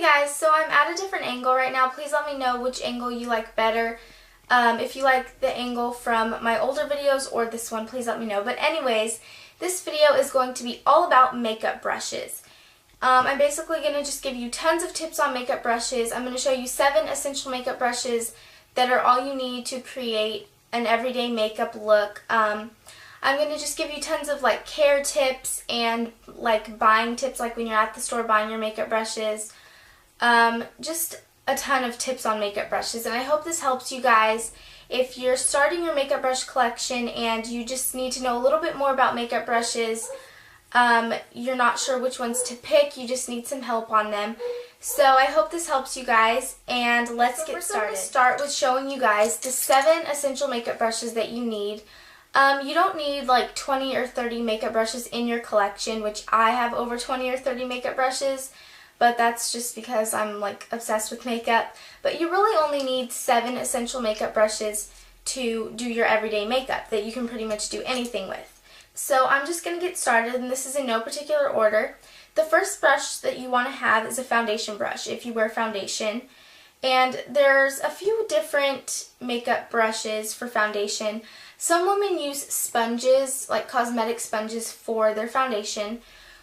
guys, so I'm at a different angle right now. Please let me know which angle you like better. If you like the angle from my older videos or this one, please let me know. But anyways, this video is going to be all about makeup brushes. I'm basically going to just give you tons of tips on makeup brushes. I'm going to show you 7 essential makeup brushes that are all you need to create an everyday makeup look. I'm going to just give you tons of like care tips and like buying tips, like when you're at the store buying your makeup brushes. Just a ton of tips on makeup brushes, and I hope this helps you guys if you're starting your makeup brush collection and you just need to know a little bit more about makeup brushes. You're not sure which ones to pick, you just need some help on them. So I hope this helps you guys, and let's get started. I'm going to start with showing you guys the 7 essential makeup brushes that you need. You don't need like 20 or 30 makeup brushes in your collection, which I have over 20 or 30 makeup brushes, but that's just because I'm like obsessed with makeup. But you really only need 7 essential makeup brushes to do your everyday makeup that you can pretty much do anything with. So I'm just going to get started, and this is in no particular order. The first brush that you want to have is a foundation brush if you wear foundation. And there's a few different makeup brushes for foundation. Some women use sponges, like cosmetic sponges, for their foundation,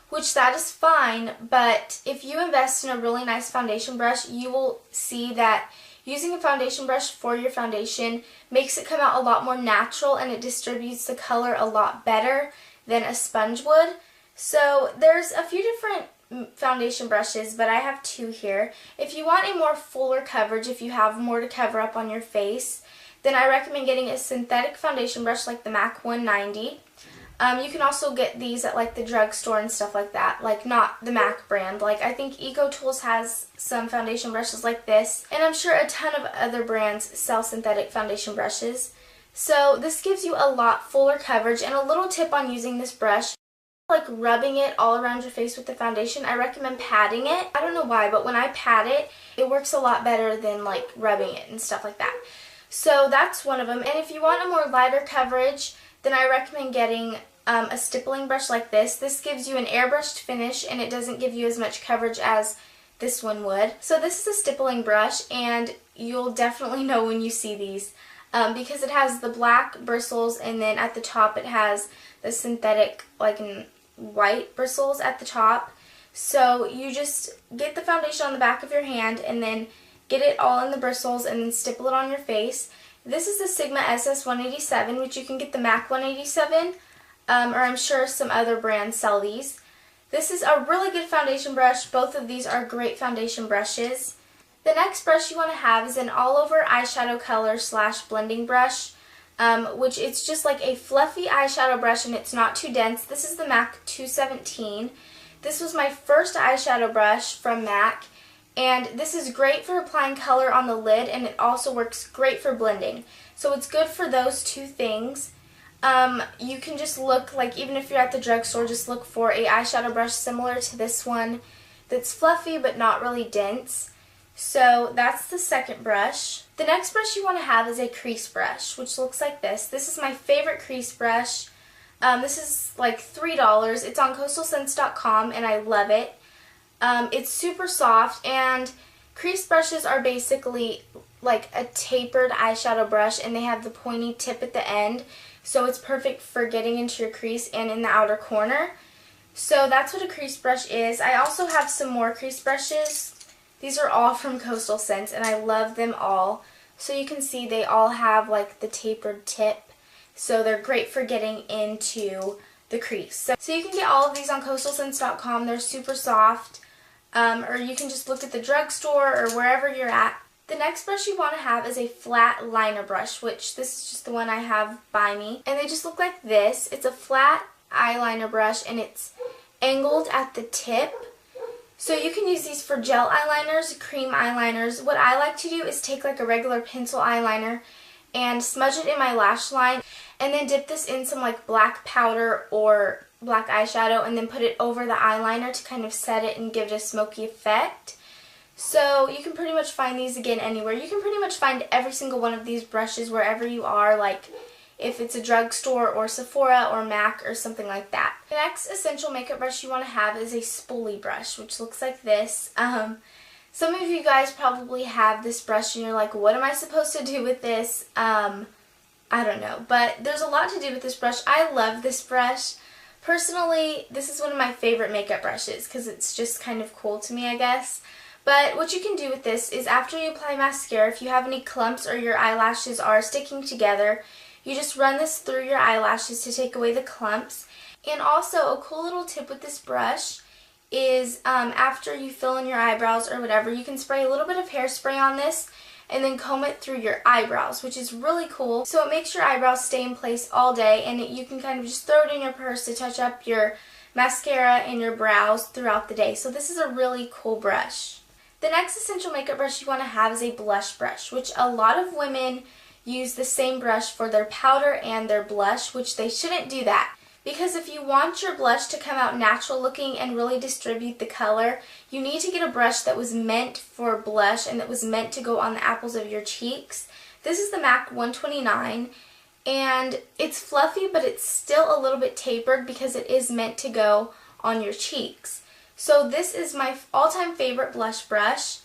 which that is fine, but if you invest in a really nice foundation brush, you will see that using a foundation brush for your foundation makes it come out a lot more natural, and it distributes the color a lot better than a sponge would. So there's a few different foundation brushes, but I have 2 here. If you want a more fuller coverage, if you have more to cover up on your face, then I recommend getting a synthetic foundation brush like the MAC 190. You can also get these at like the drugstore and stuff like that, like not the MAC brand. Like I think EcoTools has some foundation brushes like this, and I'm sure a ton of other brands sell synthetic foundation brushes. So this gives you a lot fuller coverage, and a little tip on using this brush, like rubbing it all around your face with the foundation, I recommend patting it. I don't know why, but when I pat it, it works a lot better than like rubbing it and stuff like that. So that's one of them. And if you want a more lighter coverage, then I recommend getting a stippling brush like this. This gives you an airbrushed finish, and it doesn't give you as much coverage as this one would. So this is a stippling brush, and you'll definitely know when you see these because it has the black bristles, and then at the top it has the synthetic like white bristles at the top. So you just get the foundation on the back of your hand and then get it all in the bristles and then stipple it on your face. This is the Sigma SS 187, which you can get the MAC 187, or I'm sure some other brands sell these. This is a really good foundation brush. Both of these are great foundation brushes. The next brush you want to have is an all-over eyeshadow color / blending brush, which it's just like a fluffy eyeshadow brush, and it's not too dense. This is the MAC 217. This was my first eyeshadow brush from MAC, and this is great for applying color on the lid, and it also works great for blending. So it's good for those 2 things. You can just look, like even if you're at the drugstore, just look for a eyeshadow brush similar to this one that's fluffy but not really dense. So that's the second brush. The next brush you want to have is a crease brush, which looks like this. This is my favorite crease brush. This is like $3. It's on coastalscents.com, and I love it. It's super soft, and crease brushes are basically like a tapered eyeshadow brush, and they have the pointy tip at the end, so it's perfect for getting into your crease and in the outer corner. So that's what a crease brush is. I also have some more crease brushes. These are all from Coastal Scents, and I love them all. So you can see they all have like the tapered tip, so they're great for getting into the crease. So you can get all of these on coastalscents.com. They're super soft. Or you can just look at the drugstore or wherever you're at. The next brush you want to have is a flat liner brush, which this is just the one I have by me. And they just look like this. It's a flat eyeliner brush, and it's angled at the tip. So you can use these for gel eyeliners, cream eyeliners. What I like to do is take like a regular pencil eyeliner and smudge it in my lash line, and then dip this in some like black powder or black eyeshadow, and then put it over the eyeliner to kind of set it and give it a smoky effect. So you can pretty much find these again anywhere. You can pretty much find every single one of these brushes wherever you are, like if it's a drugstore or Sephora or MAC or something like that. The next essential makeup brush you want to have is a spoolie brush, which looks like this. Some of you guys probably have this brush and you're like, what am I supposed to do with this? I don't know, but there's a lot to do with this brush. I love this brush. Personally, this is one of my favorite makeup brushes because it's just kind of cool to me, I guess. But what you can do with this is after you apply mascara, if you have any clumps or your eyelashes are sticking together, you just run this through your eyelashes to take away the clumps. And also, a cool little tip with this brush is after you fill in your eyebrows or whatever, you can spray a little bit of hairspray on this and then comb it through your eyebrows, which is really cool. So it makes your eyebrows stay in place all day, and you can kind of just throw it in your purse to touch up your mascara and your brows throughout the day. So this is a really cool brush. The next essential makeup brush you want to have is a blush brush, which a lot of women use the same brush for their powder and their blush, which they shouldn't do that. Because if you want your blush to come out natural looking and really distribute the color, you need to get a brush that was meant for blush and that was meant to go on the apples of your cheeks. This is the MAC 129, and it's fluffy, but it's still a little bit tapered because it is meant to go on your cheeks. So this is my all-time favorite blush brush,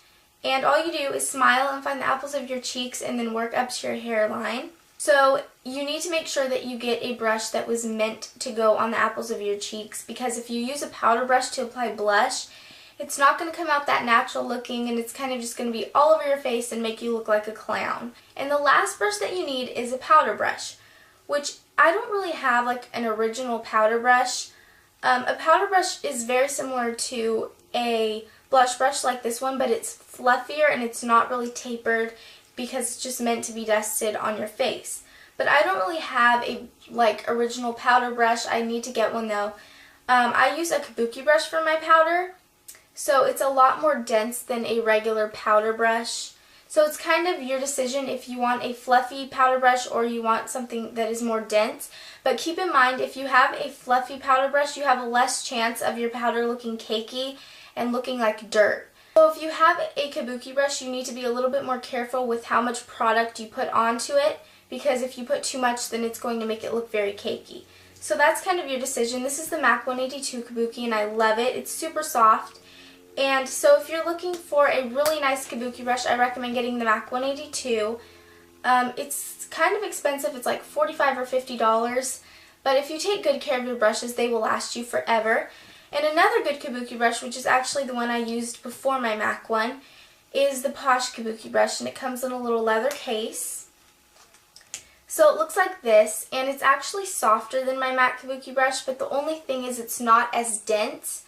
and all you do is smile and find the apples of your cheeks and then work up to your hairline. So you need to make sure that you get a brush that was meant to go on the apples of your cheeks, because if you use a powder brush to apply blush, it's not going to come out that natural looking, and it's kind of just going to be all over your face and make you look like a clown. And the last brush that you need is a powder brush, which I don't really have like an original powder brush. A powder brush is very similar to a blush brush like this one, but it's fluffier and it's not really tapered because it's just meant to be dusted on your face. But I don't really have a original powder brush. I need to get one though. I use a kabuki brush for my powder, so it's a lot more dense than a regular powder brush. So it's kind of your decision if you want a fluffy powder brush or you want something that is more dense. But keep in mind, if you have a fluffy powder brush, you have a less chance of your powder looking cakey and looking like dirt. So if you have a kabuki brush, you need to be a little bit more careful with how much product you put onto it, because if you put too much, then it's going to make it look very cakey. So that's kind of your decision. This is the MAC 182 Kabuki, and I love it. It's super soft. And so if you're looking for a really nice kabuki brush, I recommend getting the MAC 182. It's kind of expensive. It's like $45 or $50. But if you take good care of your brushes, they will last you forever. And another good kabuki brush, which is actually the one I used before my MAC one, is the Posh kabuki brush, and it comes in a little leather case. So it looks like this, and it's actually softer than my MAC kabuki brush, but the only thing is it's not as dense.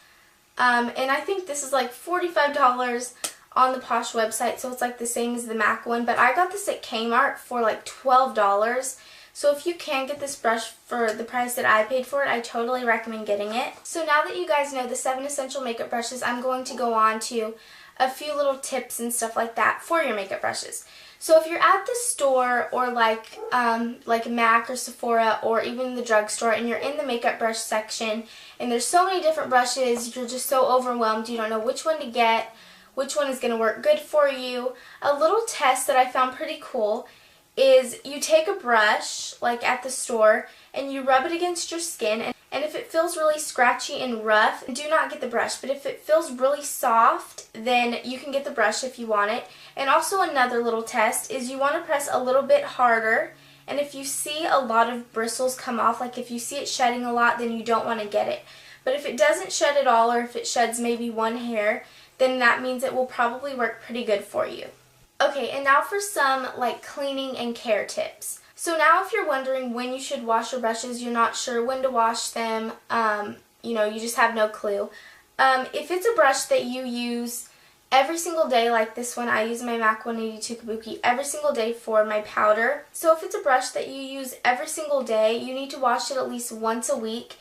And I think this is like $45 on the Posh website, so it's like the same as the MAC one, but I got this at Kmart for like $12. So if you can get this brush for the price that I paid for it, I totally recommend getting it. So now that you guys know the 7 essential makeup brushes, I'm going to go on to a few little tips and stuff like that for your makeup brushes. So if you're at the store or like MAC or Sephora or even the drugstore and you're in the makeup brush section and there's so many different brushes, you're just so overwhelmed, you don't know which one to get, which one is going to work good for you, a little test that I found pretty cool is you take a brush, like at the store, and you rub it against your skin, and if it feels really scratchy and rough, do not get the brush. But if it feels really soft, then you can get the brush if you want it. And also another little test is you want to press a little bit harder, and if you see a lot of bristles come off, like if you see it shedding a lot, then you don't want to get it. But if it doesn't shed at all, or if it sheds maybe one hair, then that means it will probably work pretty good for you. Okay, and now for some cleaning and care tips. So now if you're wondering when you should wash your brushes, you're not sure when to wash them, you just have no clue. If it's a brush that you use every single day, like this one, I use my MAC 182 Kabuki every single day for my powder. So if it's a brush that you use every single day, you need to wash it at least once a week,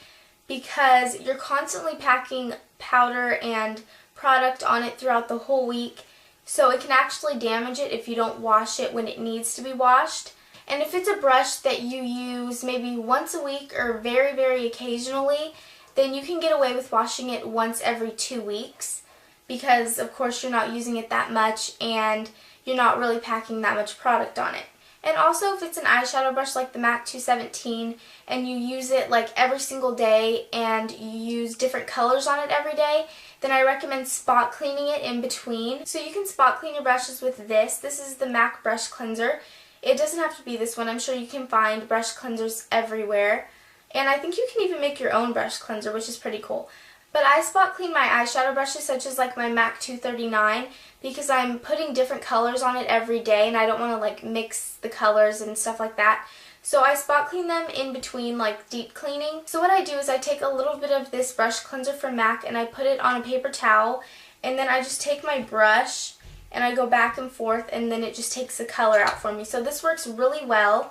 because you're constantly packing powder and product on it throughout the whole week. So it can actually damage it if you don't wash it when it needs to be washed. And if it's a brush that you use maybe once a week or very, very occasionally, then you can get away with washing it once every 2 weeks, because of course you're not using it that much and you're not really packing that much product on it. And also if it's an eyeshadow brush like the MAC 217 and you use it like every single day and you use different colors on it every day, then I recommend spot cleaning it in between. So you can spot clean your brushes with this. This is the MAC brush cleanser. It doesn't have to be this one. I'm sure you can find brush cleansers everywhere. And I think you can even make your own brush cleanser, which is pretty cool. But I spot clean my eyeshadow brushes, such as like my MAC 239, because I'm putting different colors on it every day and I don't want to like mix the colors and stuff like that. So I spot clean them in between like deep cleaning. So what I do is I take a little bit of this brush cleanser from MAC and I put it on a paper towel, and then I just take my brush and I go back and forth, and then it just takes the color out for me. So this works really well.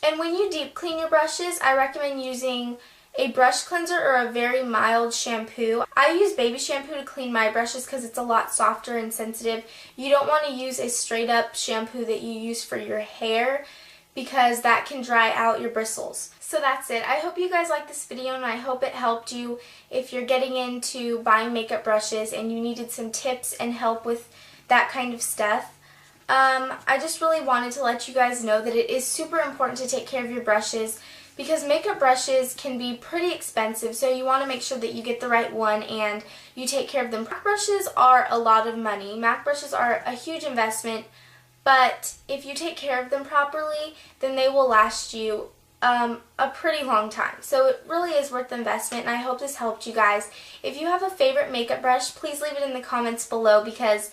And when you deep clean your brushes, I recommend using a brush cleanser or a very mild shampoo. I use baby shampoo to clean my brushes because it's a lot softer and sensitive. You don't want to use a straight up shampoo that you use for your hair because that can dry out your bristles. So that's it. I hope you guys liked this video and I hope it helped you if you're getting into buying makeup brushes and you needed some tips and help with that kind of stuff. I just really wanted to let you guys know that it is super important to take care of your brushes because makeup brushes can be pretty expensive, so you want to make sure that you get the right one and you take care of them. MAC brushes are a lot of money. MAC brushes are a huge investment, but if you take care of them properly, then they will last you a pretty long time. So it really is worth the investment, and I hope this helped you guys. If you have a favorite makeup brush, please leave it in the comments below because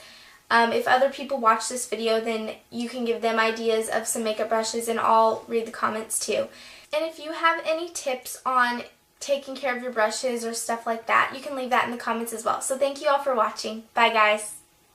if other people watch this video, then you can give them ideas of some makeup brushes and I'll read the comments too. And if you have any tips on taking care of your brushes or stuff like that, you can leave that in the comments as well. So thank you all for watching. Bye guys.